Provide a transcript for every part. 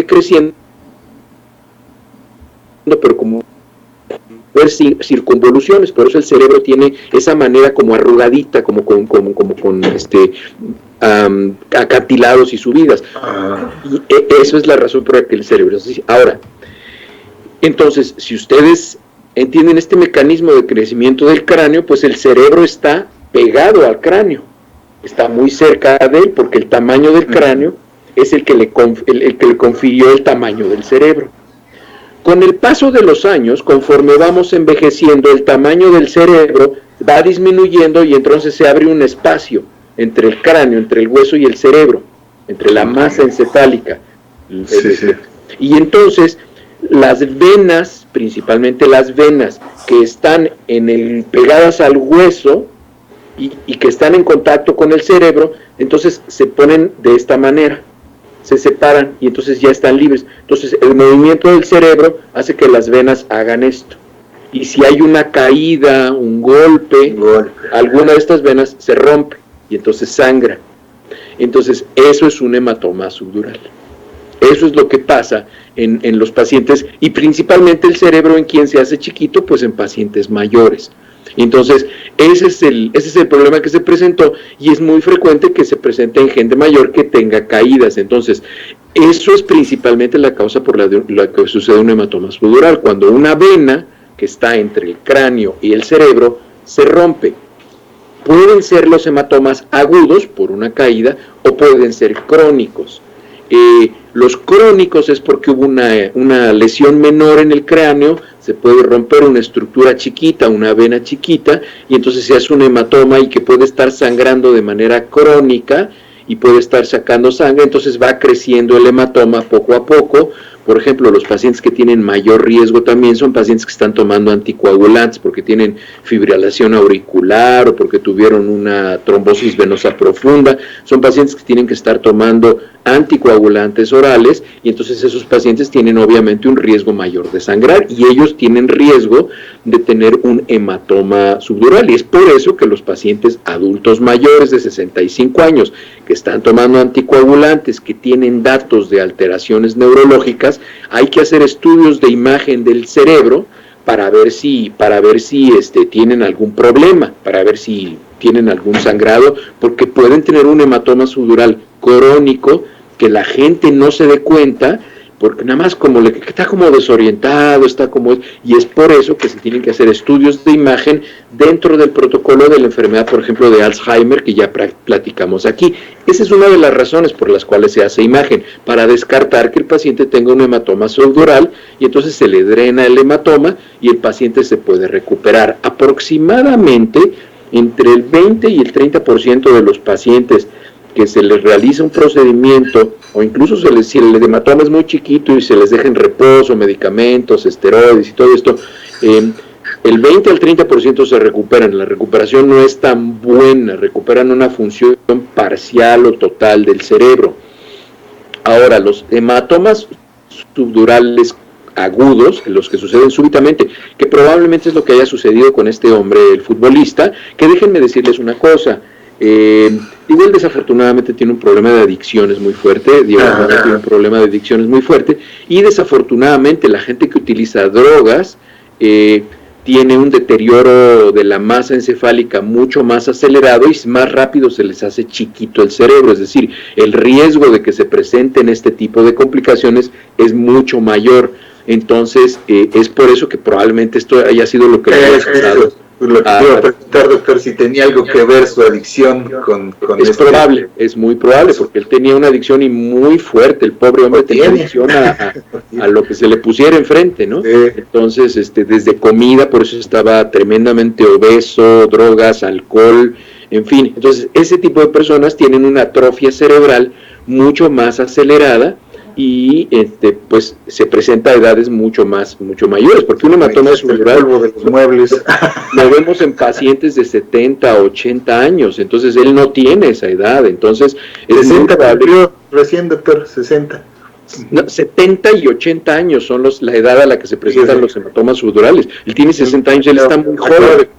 sigue creciendo, pero como ver circunvoluciones, por eso el cerebro tiene esa manera como arrugadita, como con acantilados y subidas. Y eso es la razón por la que el cerebro es así. Ahora, entonces, si ustedes entienden este mecanismo de crecimiento del cráneo, pues el cerebro está pegado al cráneo, está muy cerca de él, porque el tamaño del cráneo es el que le confirió el tamaño del cerebro. Con el paso de los años, conforme vamos envejeciendo, el tamaño del cerebro va disminuyendo y entonces se abre un espacio entre el cráneo, entre el hueso y el cerebro, entre la masa encefálica. Sí. Y entonces las venas, principalmente las venas que están pegadas al hueso y que están en contacto con el cerebro, entonces se ponen de esta manera, se separan y entonces ya están libres. Entonces el movimiento del cerebro hace que las venas hagan esto. Y si hay una caída, un golpe, alguna de estas venas se rompe y entonces sangra. Entonces eso es un hematoma subdural. Eso es lo que pasa en los pacientes, y principalmente el cerebro en quien se hace chiquito, pues en pacientes mayores. Entonces, ese es el problema que se presentó, y es muy frecuente que se presente en gente mayor que tenga caídas. Entonces, eso es principalmente la causa por la que sucede un hematoma subdural, cuando una vena que está entre el cráneo y el cerebro se rompe. Pueden ser los hematomas agudos por una caída o pueden ser crónicos. Los crónicos es porque hubo una lesión menor en el cráneo, se puede romper una estructura chiquita, una vena chiquita, y entonces se hace un hematoma y que puede estar sangrando de manera crónica y puede estar sacando sangre, entonces va creciendo el hematoma poco a poco. Por ejemplo, los pacientes que tienen mayor riesgo también son pacientes que están tomando anticoagulantes porque tienen fibrilación auricular o porque tuvieron una trombosis venosa profunda. Son pacientes que tienen que estar tomando anticoagulantes orales, y entonces esos pacientes tienen obviamente un riesgo mayor de sangrar y ellos tienen riesgo de tener un hematoma subdural. Y es por eso que los pacientes adultos mayores de 65 años que están tomando anticoagulantes, que tienen datos de alteraciones neurológicas, hay que hacer estudios de imagen del cerebro para ver si tienen algún problema, para ver si tienen algún sangrado, porque pueden tener un hematoma subdural crónico que la gente no se dé cuenta, porque nada más está como desorientado, y es por eso que se tienen que hacer estudios de imagen dentro del protocolo de la enfermedad, por ejemplo, de Alzheimer, que ya platicamos aquí. Esa es una de las razones por las cuales se hace imagen, para descartar que el paciente tenga un hematoma subdural, y entonces se le drena el hematoma y el paciente se puede recuperar. Aproximadamente entre el 20 y el 30% de los pacientes que se les realiza un procedimiento, o incluso si el hematoma es muy chiquito y se les deja en reposo, medicamentos, esteroides y todo esto, el 20 al 30% se recuperan. La recuperación no es tan buena, recuperan una función parcial o total del cerebro. Ahora, los hematomas subdurales agudos, los que suceden súbitamente, que probablemente es lo que haya sucedido con este hombre, el futbolista, que déjenme decirles una cosa. Él desafortunadamente tiene un problema de adicciones muy fuerte, tiene un problema de adicciones muy fuerte, y desafortunadamente la gente que utiliza drogas tiene un deterioro de la masa encefálica mucho más acelerado y más rápido se les hace chiquito el cerebro, es decir, el riesgo de que se presenten este tipo de complicaciones es mucho mayor. Entonces es por eso que probablemente esto haya sido lo que le haya pasado. Lo que quiero preguntar, doctor, si tenía algo que ver su adicción con es probable, es muy probable, porque él tenía una adicción y muy fuerte. El pobre hombre tenía adicción a lo que se le pusiera enfrente, ¿no? Entonces, desde comida, por eso estaba tremendamente obeso, drogas, alcohol, en fin. Entonces, ese tipo de personas tienen una atrofia cerebral mucho más acelerada, y pues se presenta a edades mucho mayores, porque un hematoma subdural de los muebles lo vemos en pacientes de 70, 80 años, entonces él no tiene esa edad, entonces es 60 cumplió recién, doctor, 60. No, 70 y 80 años son la edad a la que se presentan los hematomas subdurales. Él tiene 60 años, él está muy joven.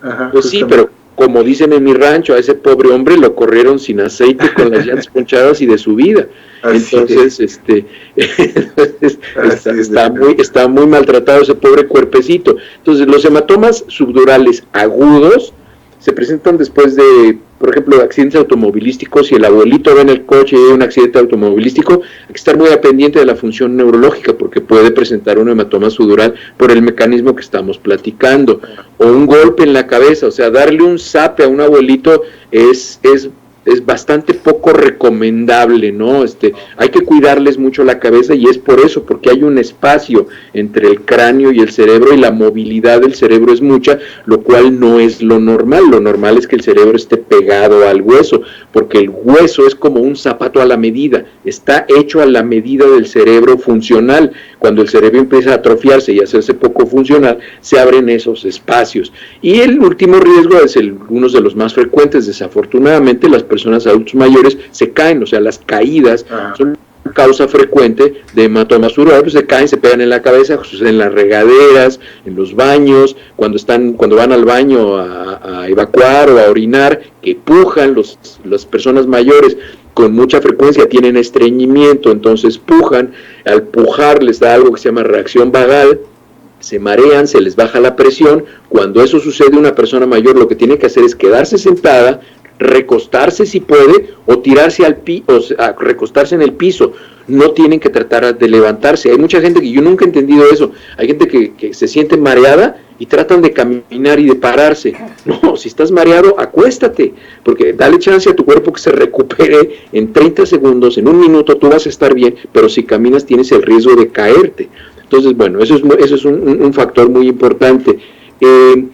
Ajá, pues sí, pero como dicen en mi rancho, a ese pobre hombre lo corrieron sin aceite, con las llantas ponchadas y de su vida. Entonces, está muy maltratado ese pobre cuerpecito. Entonces, los hematomas subdurales agudos se presentan después de, por ejemplo, accidentes automovilísticos. Si el abuelito va en el coche y hay un accidente automovilístico, hay que estar muy pendiente de la función neurológica, porque puede presentar un hematoma subdural por el mecanismo que estamos platicando, o un golpe en la cabeza. O sea, darle un zape a un abuelito es bastante poco recomendable, ¿no? Hay que cuidarles mucho la cabeza, y es por eso, porque hay un espacio entre el cráneo y el cerebro, y la movilidad del cerebro es mucha, lo cual no es lo normal. Lo normal es que el cerebro esté pegado al hueso, porque el hueso es como un zapato a la medida, está hecho a la medida del cerebro funcional. Cuando el cerebro empieza a atrofiarse y a hacerse poco funcional, se abren esos espacios. Y el último riesgo es uno de los más frecuentes. Desafortunadamente, las personas adultos mayores se caen, o sea, las caídas son causa frecuente de hematomas subdurales. Pues se caen, se pegan en la cabeza, en las regaderas, en los baños, cuando van al baño a evacuar o a orinar, que pujan. Las personas mayores con mucha frecuencia tienen estreñimiento, entonces pujan. Al pujar les da algo que se llama reacción vagal, se marean, se les baja la presión. Cuando eso sucede, una persona mayor lo que tiene que hacer es quedarse sentada, recostarse si puede, o tirarse recostarse en el piso. No tienen que tratar de levantarse. Hay mucha gente que yo nunca he entendido eso. Hay gente que se siente mareada y tratan de caminar y de pararse. No, si estás mareado, acuéstate, porque dale chance a tu cuerpo que se recupere en 30 segundos, en un minuto tú vas a estar bien, pero si caminas tienes el riesgo de caerte. Entonces, bueno, eso es un factor muy importante. En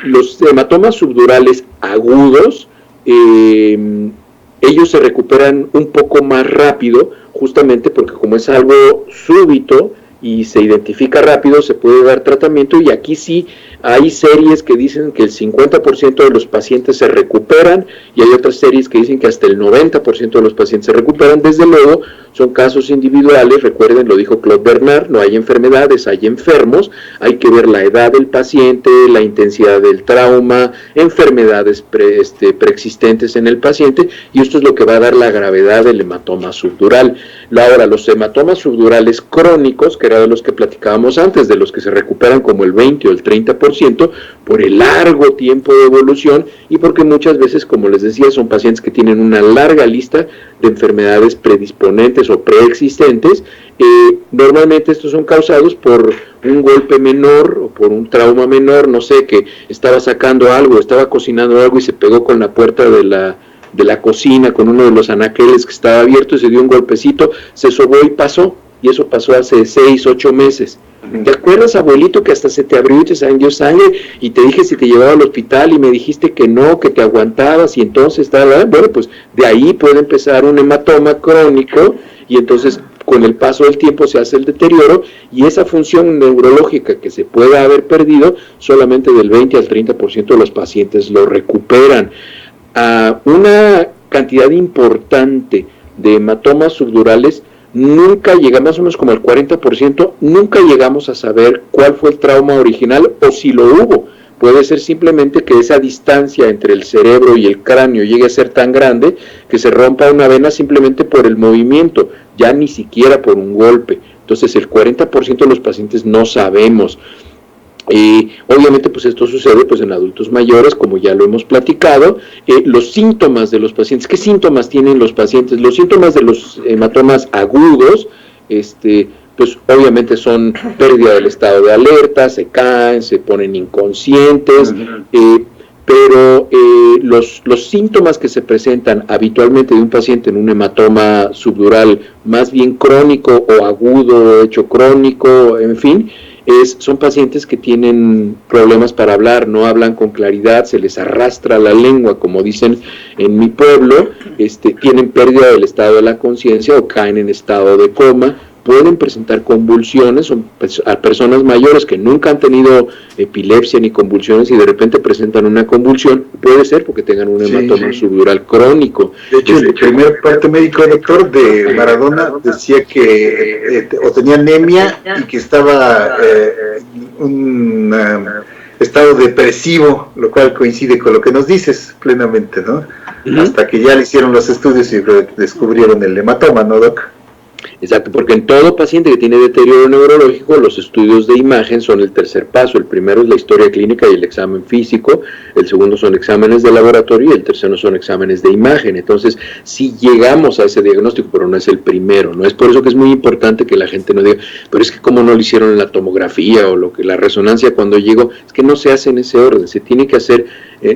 los hematomas subdurales agudos, ellos se recuperan un poco más rápido, justamente porque como es algo súbito y se identifica rápido, se puede dar tratamiento. Y aquí sí hay series que dicen que el 50% de los pacientes se recuperan, y hay otras series que dicen que hasta el 90% de los pacientes se recuperan. Desde luego, son casos individuales. Recuerden, lo dijo Claude Bernard, no hay enfermedades, hay enfermos. Hay que ver la edad del paciente, la intensidad del trauma, enfermedades preexistentes en el paciente, y esto es lo que va a dar la gravedad del hematoma subdural. Ahora, los hematomas subdurales crónicos, que era de los que platicábamos antes, de los que se recuperan como el 20 o el 30%, por el largo tiempo de evolución, y porque muchas veces, como les decía, son pacientes que tienen una larga lista de enfermedades predisponentes o preexistentes. Normalmente estos son causados por un golpe menor o por un trauma menor. No sé, que estaba sacando algo, estaba cocinando algo y se pegó con la puerta de la cocina, con uno de los anaqueles que estaba abierto, y se dio un golpecito, se sobó y pasó. Y eso pasó hace 6, 8 meses. ¿Te acuerdas, abuelito, que hasta se te abrió y te salió sangre, y te dije si te llevaba al hospital y me dijiste que no, que te aguantabas, y entonces estaba? Bueno, pues de ahí puede empezar un hematoma crónico, y entonces con el paso del tiempo se hace el deterioro, y esa función neurológica que se puede haber perdido, solamente del 20 al 30% de los pacientes lo recuperan. Una cantidad importante de hematomas subdurales nunca llegamos, más o menos como el 40%, nunca llegamos a saber cuál fue el trauma original o si lo hubo. Puede ser simplemente que esa distancia entre el cerebro y el cráneo llegue a ser tan grande que se rompa una vena simplemente por el movimiento, ya ni siquiera por un golpe. Entonces el 40% de los pacientes no sabemos. Obviamente pues esto sucede pues en adultos mayores, como ya lo hemos platicado. Los síntomas de los pacientes, ¿qué síntomas tienen los pacientes? Los síntomas de los hematomas agudos, pues obviamente son pérdida del estado de alerta, se caen, se ponen inconscientes, pero los síntomas que se presentan habitualmente de un paciente en un hematoma subdural, más bien crónico o agudo, hecho crónico, en fin, son pacientes que tienen problemas para hablar, no hablan con claridad, se les arrastra la lengua, como dicen en mi pueblo, tienen pérdida del estado de la conciencia o caen en estado de coma. Pueden presentar convulsiones, son a personas mayores que nunca han tenido epilepsia ni convulsiones y de repente presentan una convulsión, puede ser porque tengan un hematoma subdural crónico. De hecho, el primer parte médico, doctor, de Maradona decía que o tenía anemia y que estaba estado depresivo, lo cual coincide con lo que nos dices plenamente, ¿no? Hasta que ya le hicieron los estudios y descubrieron el hematoma, ¿no, Doc? Exacto, porque en todo paciente que tiene deterioro neurológico, los estudios de imagen son el tercer paso. El primero es la historia clínica y el examen físico, el segundo son exámenes de laboratorio y el tercero son exámenes de imagen. Entonces, si llegamos a ese diagnóstico, pero no es el primero, ¿no? Es por eso que es muy importante que la gente no diga, pero es que como no lo hicieron en la tomografía o lo que la resonancia cuando llegó, es que no se hace en ese orden, se tiene que hacer,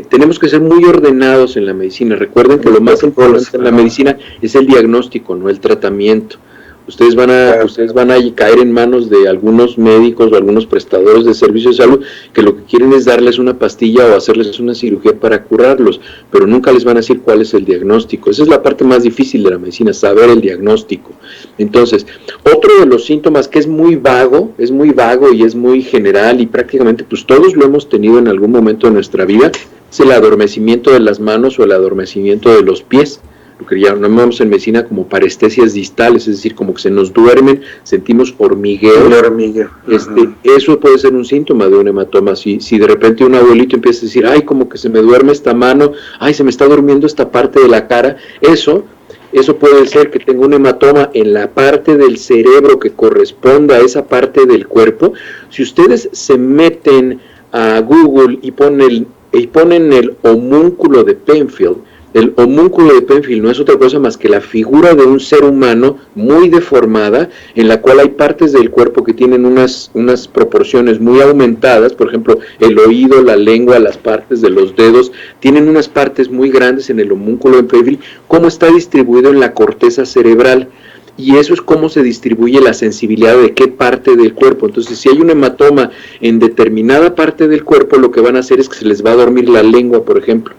tenemos que ser muy ordenados en la medicina. Recuerden que lo más importante en la medicina es el diagnóstico, no el tratamiento. Ustedes van a caer en manos de algunos médicos o algunos prestadores de servicios de salud que lo que quieren es darles una pastilla o hacerles una cirugía para curarlos, pero nunca les van a decir cuál es el diagnóstico. Esa es la parte más difícil de la medicina, saber el diagnóstico. Entonces, otro de los síntomas que es muy vago y es muy general y prácticamente pues todos lo hemos tenido en algún momento de nuestra vida, es el adormecimiento de las manos o el adormecimiento de los pies. Lo que llamamos en medicina como parestesias distales, es decir, como que se nos duermen, sentimos hormigueo. Eso puede ser un síntoma de un hematoma. Si de repente un abuelito empieza a decir, ay, como que se me duerme esta mano, ay, se me está durmiendo esta parte de la cara, eso puede ser que tenga un hematoma en la parte del cerebro que corresponda a esa parte del cuerpo. Si ustedes se meten a Google y ponen el homúnculo de Penfield, el homúnculo de Penfield no es otra cosa más que la figura de un ser humano muy deformada, en la cual hay partes del cuerpo que tienen unas proporciones muy aumentadas, por ejemplo, el oído, la lengua, las partes de los dedos, tienen unas partes muy grandes en el homúnculo de Penfield, cómo está distribuido en la corteza cerebral. Y eso es cómo se distribuye la sensibilidad de qué parte del cuerpo. Entonces, si hay un hematoma en determinada parte del cuerpo, lo que van a hacer es que se les va a dormir la lengua, por ejemplo.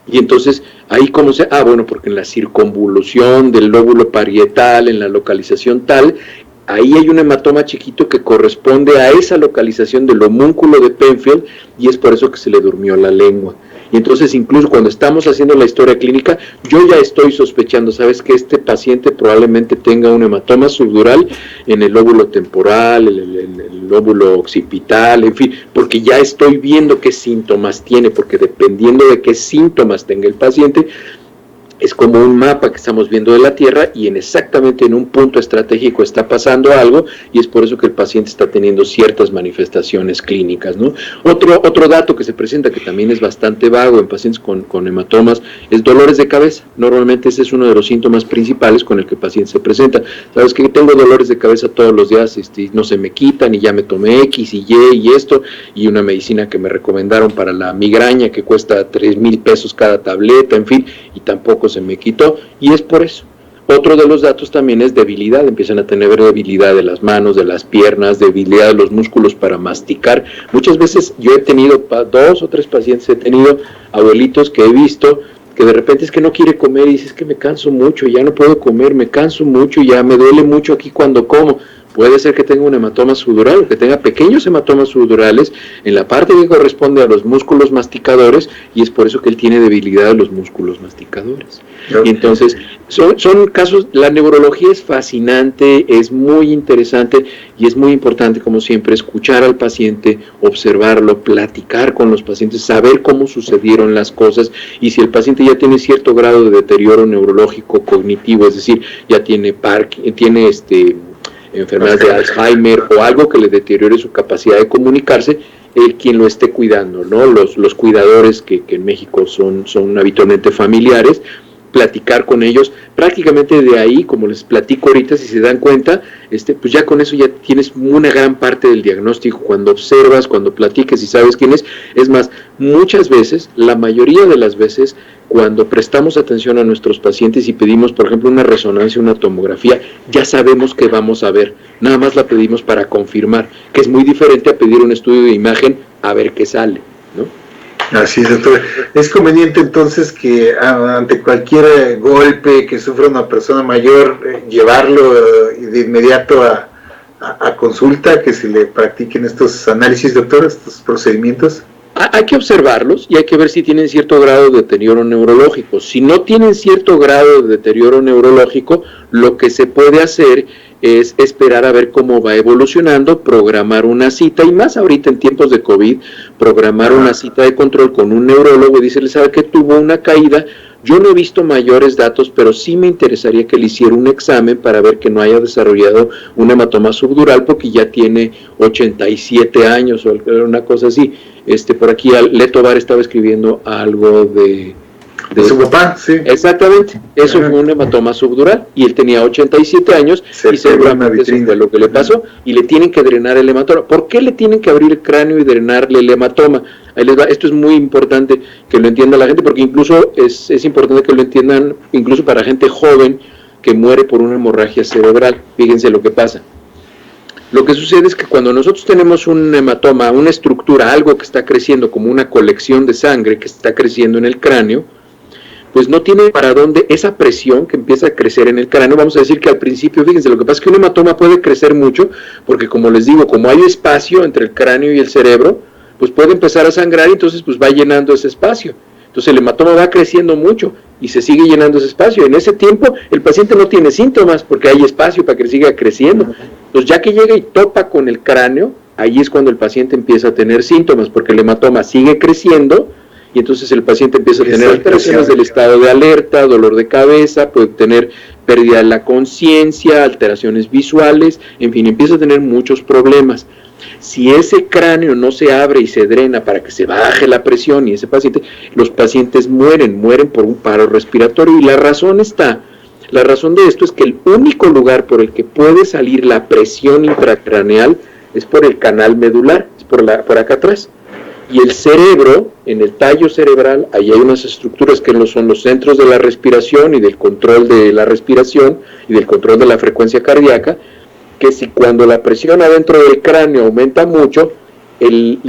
Y entonces, ahí como se... porque en la circunvolución del lóbulo parietal, en la localización tal, ahí hay un hematoma chiquito que corresponde a esa localización del homúnculo de Penfield, y es por eso que se le durmió la lengua. Y entonces, incluso cuando estamos haciendo la historia clínica, yo ya estoy sospechando, ¿sabes? Que este paciente probablemente tenga un hematoma subdural en el lóbulo temporal, el lóbulo occipital, en fin, porque ya estoy viendo qué síntomas tiene, porque dependiendo de qué síntomas tenga el paciente, es como un mapa que estamos viendo de la Tierra y exactamente en un punto estratégico está pasando algo y es por eso que el paciente está teniendo ciertas manifestaciones clínicas, ¿no? Otro dato que se presenta que también es bastante vago en pacientes con hematomas es dolores de cabeza. Normalmente ese es uno de los síntomas principales con el que el paciente se presenta. Sabes que tengo dolores de cabeza todos los días, no se me quitan y ya me tomé X y Y y esto y una medicina que me recomendaron para la migraña que cuesta 3,000 pesos cada tableta, en fin, y tampoco se me quitó, y es por eso. Otro de los datos también es debilidad, empiezan a tener debilidad de las manos, de las piernas, debilidad de los músculos para masticar. Muchas veces yo he tenido 2 o 3 pacientes, he tenido abuelitos que he visto que de repente es que no quiere comer y dice, es que me canso mucho, ya no puedo comer, me canso mucho, ya me duele mucho aquí cuando como. Puede ser que tenga un hematoma subdural o que tenga pequeños hematomas subdurales en la parte que corresponde a los músculos masticadores y es por eso que él tiene debilidad de los músculos masticadores. Y entonces, son casos, la neurología es fascinante, es muy interesante y es muy importante, como siempre, escuchar al paciente, observarlo, platicar con los pacientes, saber cómo sucedieron las cosas y si el paciente ya tiene cierto grado de deterioro neurológico cognitivo, es decir, ya tiene enfermedades de Alzheimer o algo que le deteriore su capacidad de comunicarse, quien lo esté cuidando, ¿no? Los cuidadores que en México son habitualmente familiares, platicar con ellos, prácticamente de ahí, como les platico ahorita, si se dan cuenta, pues ya con eso ya tienes una gran parte del diagnóstico, cuando observas, cuando platiques y sabes quién es. Es más, muchas veces, la mayoría de las veces, cuando prestamos atención a nuestros pacientes y pedimos, por ejemplo, una resonancia, una tomografía, ya sabemos qué vamos a ver, nada más la pedimos para confirmar, que es muy diferente a pedir un estudio de imagen a ver qué sale, ¿no? Así es, doctor. Es conveniente entonces que ante cualquier golpe que sufra una persona mayor, llevarlo de inmediato a consulta, que se le practiquen estos análisis, doctor, estos procedimientos. Hay que observarlos y hay que ver si tienen cierto grado de deterioro neurológico. Si no tienen cierto grado de deterioro neurológico, lo que se puede hacer es esperar a ver cómo va evolucionando, programar una cita, y más ahorita en tiempos de COVID, programar una cita de control con un neurólogo y decirle, sabe que tuvo una caída, yo no he visto mayores datos, pero sí me interesaría que le hiciera un examen para ver que no haya desarrollado un hematoma subdural porque ya tiene 87 años o una cosa así. Por aquí Leto Bar estaba escribiendo algo de su papá, sí. Exactamente, eso fue un hematoma subdural y él tenía 87 años y seguramente eso fue lo que le pasó y le tienen que drenar el hematoma. ¿Por qué le tienen que abrir el cráneo y drenarle el hematoma? Ahí les va. Esto es muy importante que lo entienda la gente porque incluso es importante que lo entiendan incluso para gente joven que muere por una hemorragia cerebral. Fíjense lo que pasa. Lo que sucede es que cuando nosotros tenemos un hematoma, una estructura, algo que está creciendo como una colección de sangre que está creciendo en el cráneo, pues no tiene para dónde esa presión que empieza a crecer en el cráneo. Vamos a decir que al principio, fíjense, lo que pasa es que un hematoma puede crecer mucho, porque como les digo, como hay espacio entre el cráneo y el cerebro, pues puede empezar a sangrar y entonces pues va llenando ese espacio. Entonces el hematoma va creciendo mucho y se sigue llenando ese espacio. En ese tiempo el paciente no tiene síntomas porque hay espacio para que siga creciendo. Entonces ya que llega y topa con el cráneo, ahí es cuando el paciente empieza a tener síntomas, porque el hematoma sigue creciendo, y entonces el paciente empieza a tener alteraciones del estado de alerta, dolor de cabeza, puede tener pérdida de la conciencia, alteraciones visuales, en fin, empieza a tener muchos problemas. Si ese cráneo no se abre y se drena para que se baje la presión y ese paciente, los pacientes mueren por un paro respiratorio, y la razón de esto es que el único lugar por el que puede salir la presión intracraneal es por el canal medular, es por acá atrás. Y el cerebro, en el tallo cerebral, ahí hay unas estructuras que son los centros de la respiración y del control de la respiración y del control de la frecuencia cardíaca, que si cuando la presión adentro del cráneo aumenta mucho,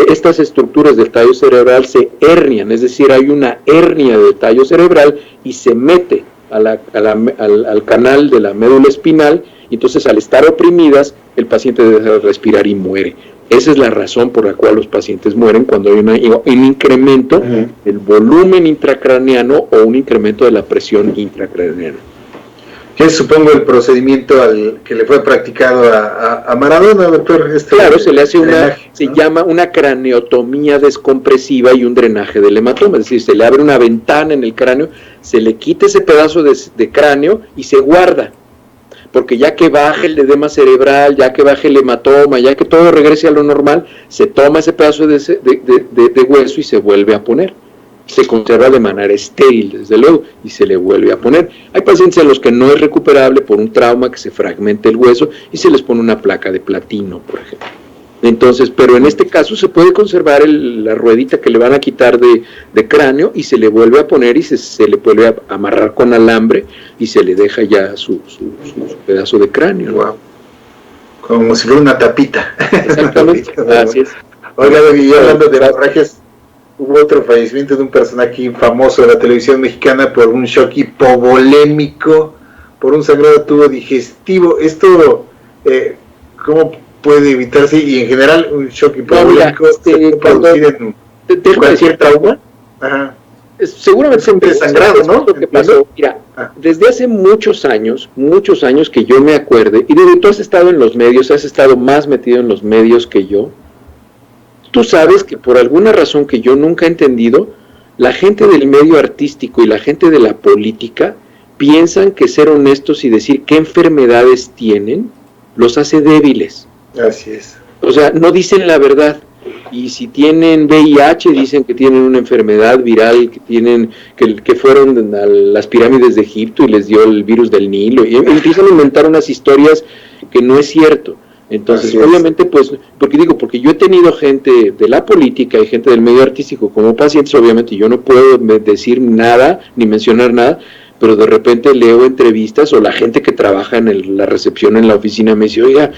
estas estructuras del tallo cerebral se hernian, es decir, hay una hernia del tallo cerebral y se mete al canal de la médula espinal, y entonces al estar oprimidas, el paciente deja de respirar y muere. Esa es la razón por la cual los pacientes mueren, cuando hay un incremento del volumen intracraneano o un incremento de la presión intracraneana. Que es, supongo, el procedimiento que le fue practicado a Maradona, doctor. Claro, se le hace se llama una craneotomía descompresiva y un drenaje del hematoma, es decir, se le abre una ventana en el cráneo, se le quita ese pedazo de cráneo y se guarda, porque ya que baje el edema cerebral, ya que baje el hematoma, ya que todo regrese a lo normal, se toma ese pedazo de hueso y se vuelve a poner. Se conserva de manera estéril, desde luego, y se le vuelve a poner. Hay pacientes a los que no es recuperable por un trauma, que se fragmente el hueso y se les pone una placa de platino, por ejemplo. Entonces, pero en este caso se puede conservar la ruedita que le van a quitar de cráneo y se le vuelve a poner y se le vuelve a amarrar con alambre y se le deja ya su pedazo de cráneo. Wow. Como si fuera una tapita. Exactamente, así es. Oiga, y hablando de hemorragias, hubo otro fallecimiento de un personaje famoso de la televisión mexicana por un shock hipovolémico, por un sangrado tubo digestivo. Esto, ¿cómo puede evitarse? Y en general, un shock hipovolémico se puede producir en cualquier trauma. Ajá. Seguramente siempre sangrado, ¿no? Lo que pasó, mira, desde hace muchos años que yo me acuerde, y desde tú has estado en los medios, has estado más metido en los medios que yo, tú sabes que por alguna razón que yo nunca he entendido, la gente del medio artístico y la gente de la política piensan que ser honestos y decir qué enfermedades tienen los hace débiles. Así es. O sea, no dicen la verdad. Y si tienen VIH, dicen que tienen una enfermedad viral, que fueron a las pirámides de Egipto y les dio el virus del Nilo, y empiezan a inventar unas historias que no es cierto. Entonces, obviamente, pues, porque yo he tenido gente de la política y gente del medio artístico como pacientes, obviamente yo no puedo decir nada, ni mencionar nada, pero de repente leo entrevistas, o la gente que trabaja en la recepción en la oficina me dice, oiga,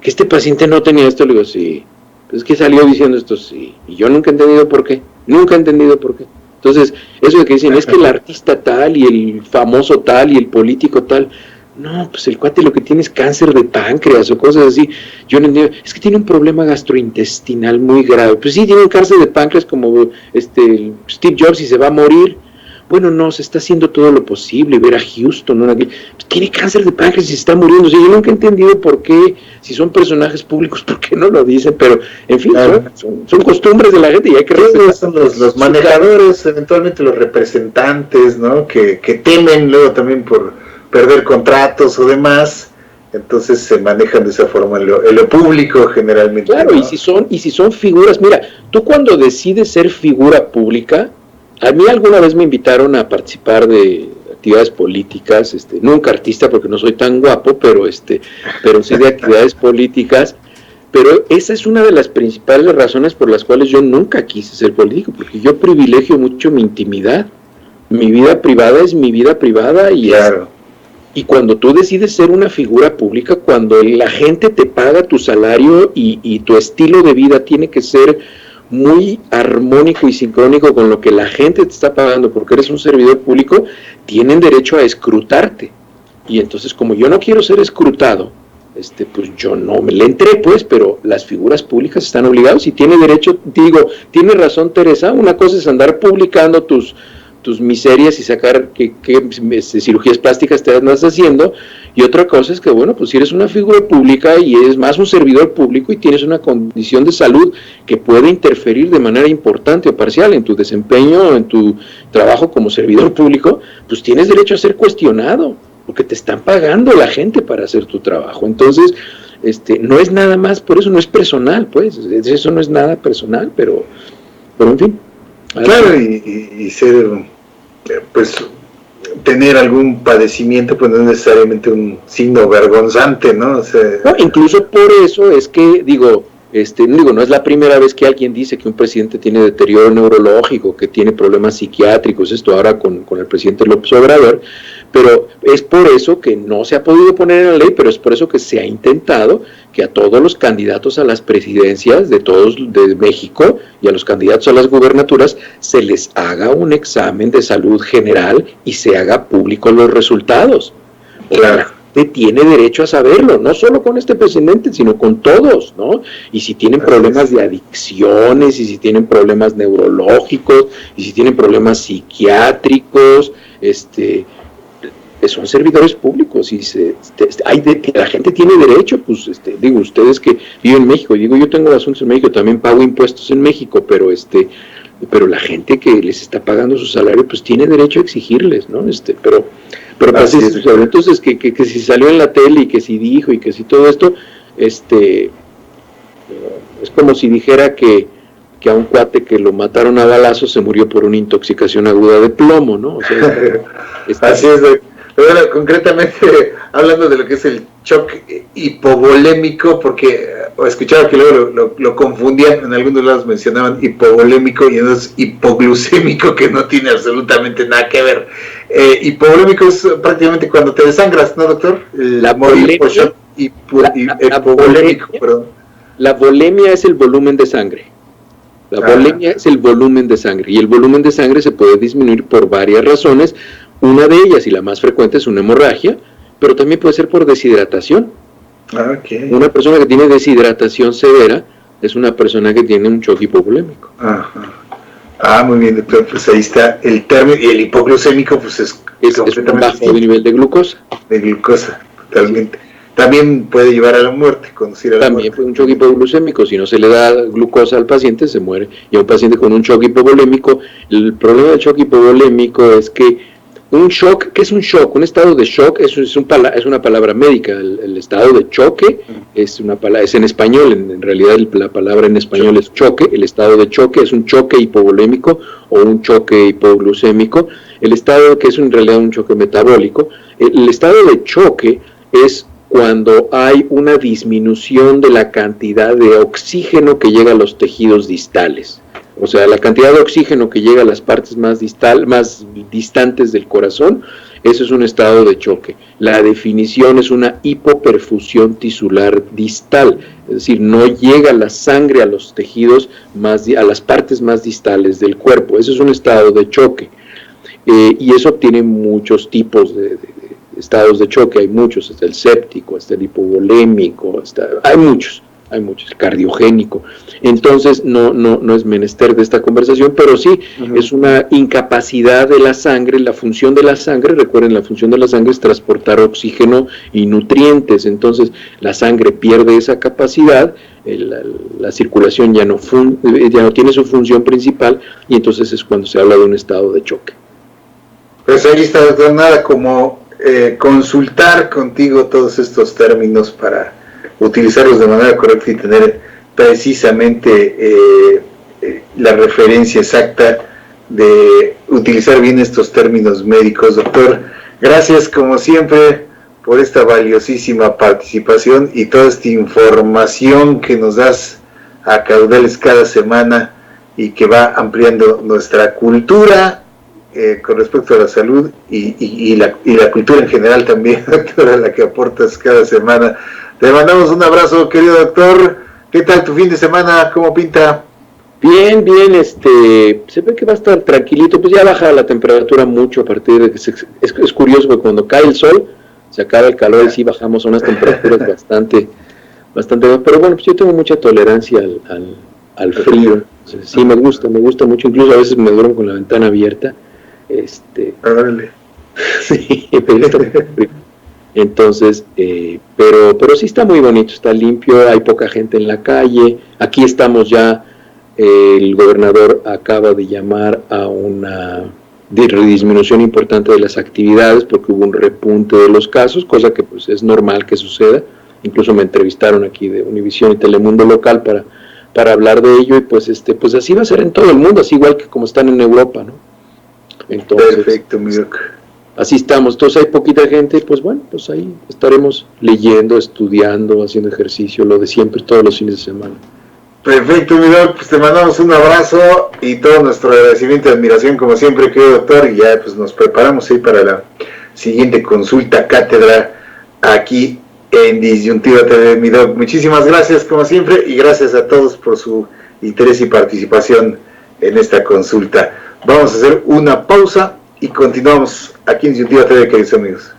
que este paciente no tenía esto. Le digo, sí, es que salió diciendo esto, sí, y yo nunca he entendido por qué. Entonces, eso de que dicen, es que el artista tal, y el famoso tal, y el político tal, no, pues el cuate lo que tiene es cáncer de páncreas o cosas así. Yo no entiendo, es que tiene un problema gastrointestinal muy grave. Pues sí, tiene un cáncer de páncreas como Steve Jobs y se va a morir. bueno, no, se está haciendo todo lo posible, ver a Houston, ¿no? Tiene cáncer de páncreas y se está muriendo. O sea, yo nunca he entendido por qué, si son personajes públicos, por qué no lo dicen, pero en fin, son costumbres de la gente y hay que respetar. Son los manejadores, eventualmente los representantes, ¿no? Que temen luego también por perder contratos o demás. Entonces se manejan de esa forma en lo público generalmente. Claro, ¿no? y si son figuras, mira, tú cuando decides ser figura pública, a mí alguna vez me invitaron a participar de actividades políticas, nunca artista porque no soy tan guapo, pero sí de actividades políticas, pero esa es una de las principales razones por las cuales yo nunca quise ser político, porque yo privilegio mucho mi intimidad, mi vida privada es mi vida privada y claro. Y cuando tú decides ser una figura pública, cuando la gente te paga tu salario y tu estilo de vida tiene que ser muy armónico y sincrónico con lo que la gente te está pagando porque eres un servidor público, tienen derecho a escrutarte. Y entonces, como yo no quiero ser escrutado, pues yo no me le entré, pues, pero las figuras públicas están obligadas y tiene derecho, tiene razón Teresa, una cosa es andar publicando tus miserias y sacar qué cirugías plásticas te andas haciendo, y otra cosa es que, bueno, pues si eres una figura pública y eres más un servidor público y tienes una condición de salud que puede interferir de manera importante o parcial en tu desempeño, en tu trabajo como servidor público, pues tienes derecho a ser cuestionado, porque te están pagando la gente para hacer tu trabajo. Entonces, no es nada más, por eso no es personal, pues, eso no es nada personal, pero en fin. Claro, y ser, pues, tener algún padecimiento, pues no es necesariamente un signo vergonzante, ¿no? O sea, no, incluso por eso es que, no es la primera vez que alguien dice que un presidente tiene deterioro neurológico, que tiene problemas psiquiátricos, esto ahora con el presidente López Obrador, pero es por eso que no se ha podido poner en la ley, pero es por eso que se ha intentado que a todos los candidatos a las presidencias de México y a los candidatos a las gubernaturas se les haga un examen de salud general y se haga público los resultados. Claro. La gente tiene derecho a saberlo, no solo con este presidente, sino con todos, ¿no? Y si tienen problemas de adicciones, y si tienen problemas neurológicos, y si tienen problemas psiquiátricos, son servidores públicos y la gente tiene derecho, pues ustedes que viven en México, yo tengo asuntos en México, también pago impuestos en México, pero la gente que les está pagando su salario, pues tiene derecho a exigirles, ¿no? Pero pues entonces que si salió en la tele y que si dijo y que si todo esto, es como si dijera que a un cuate que lo mataron a balazos se murió por una intoxicación aguda de plomo, ¿no? O sea, así es. Bueno, concretamente, hablando de lo que es el shock hipovolémico, porque escuchaba que luego lo confundían, en algunos lados mencionaban hipovolémico y entonces hipoglucémico, que no tiene absolutamente nada que ver. Hipovolémico es prácticamente cuando te desangras, ¿no, doctor? La volemia, hipovolémico, perdón. La volemia es el volumen de sangre. La volemia es el volumen de sangre, y el volumen de sangre se puede disminuir por varias razones. Una de ellas, y la más frecuente, es una hemorragia, pero también puede ser por deshidratación. Okay. Una persona que tiene deshidratación severa es una persona que tiene un shock hipovolémico. Ajá. Muy bien, doctor, pues ahí está el término, y el hipoglucémico pues es completamente un bajo de nivel de glucosa. De glucosa, totalmente. Sí. También puede llevar a la muerte, conducir a la También muerte. Un shock hipoglucémico, si no se le da glucosa al paciente, se muere. Y a un paciente con un shock hipovolémico, el problema del shock hipovolémico es que un shock, ¿qué es un shock? Un estado de shock es una palabra médica. El estado de choque es en español, en realidad la palabra en español es choque. El estado de choque es un choque hipovolémico o un choque hipoglucémico. El estado que es en realidad un choque metabólico. El estado de choque es cuando hay una disminución de la cantidad de oxígeno que llega a los tejidos distales. O sea, la cantidad de oxígeno que llega a las partes más distantes del corazón, eso es un estado de choque. La definición es una hipoperfusión tisular distal, es decir, no llega la sangre a los tejidos a las partes más distales del cuerpo. Eso es un estado de choque. Y eso tiene muchos tipos de estados de choque, hay muchos, está el séptico, está el hipovolémico, hay muchos. cardiogénico. Entonces no es menester de esta conversación, pero sí es una incapacidad de la sangre. La función de la sangre, recuerden, la función de la sangre es transportar oxígeno y nutrientes. Entonces la sangre pierde esa capacidad, la circulación ya no tiene su función principal, y entonces es cuando se habla de un estado de choque. Pues ahí está, doctor, nada como consultar contigo todos estos términos para utilizarlos de manera correcta y tener precisamente la referencia exacta de utilizar bien estos términos médicos. Doctor, gracias como siempre por esta valiosísima participación y toda esta información que nos das a caudales cada semana y que va ampliando nuestra cultura con respecto a la salud y la cultura en general también, doctora, la que aportas cada semana. Te mandamos un abrazo, querido doctor. ¿Qué tal tu fin de semana? ¿Cómo pinta? Bien, se ve que va a estar tranquilito, pues ya baja la temperatura mucho a partir de que es curioso que cuando cae el sol, se acaba el calor y sí bajamos a unas temperaturas bastante más, pero bueno, pues yo tengo mucha tolerancia al frío. Sí, me gusta mucho, incluso a veces me duermo con la ventana abierta. Sí, me gusta mucho el frío. Entonces, pero sí está muy bonito, está limpio, hay poca gente en la calle. Aquí estamos ya, el gobernador acaba de llamar a una disminución importante de las actividades porque hubo un repunte de los casos, cosa que pues es normal que suceda. Incluso me entrevistaron aquí de Univisión y Telemundo local para hablar de ello, y pues así va a ser en todo el mundo, así igual que como están en Europa, ¿no? Entonces, perfecto, mi doc. Así estamos, entonces hay poquita gente, pues bueno, pues ahí estaremos leyendo, estudiando, haciendo ejercicio, lo de siempre, todos los fines de semana. Perfecto, mi doc, pues te mandamos un abrazo y todo nuestro agradecimiento y admiración, como siempre, querido doctor, y ya pues nos preparamos ahí para la siguiente consulta cátedra aquí en Disyuntiva TV, mi doc. Muchísimas gracias, como siempre, y gracias a todos por su interés y participación en esta consulta. Vamos a hacer una pausa y continuamos aquí en Disyuntiva TV, queridos amigos.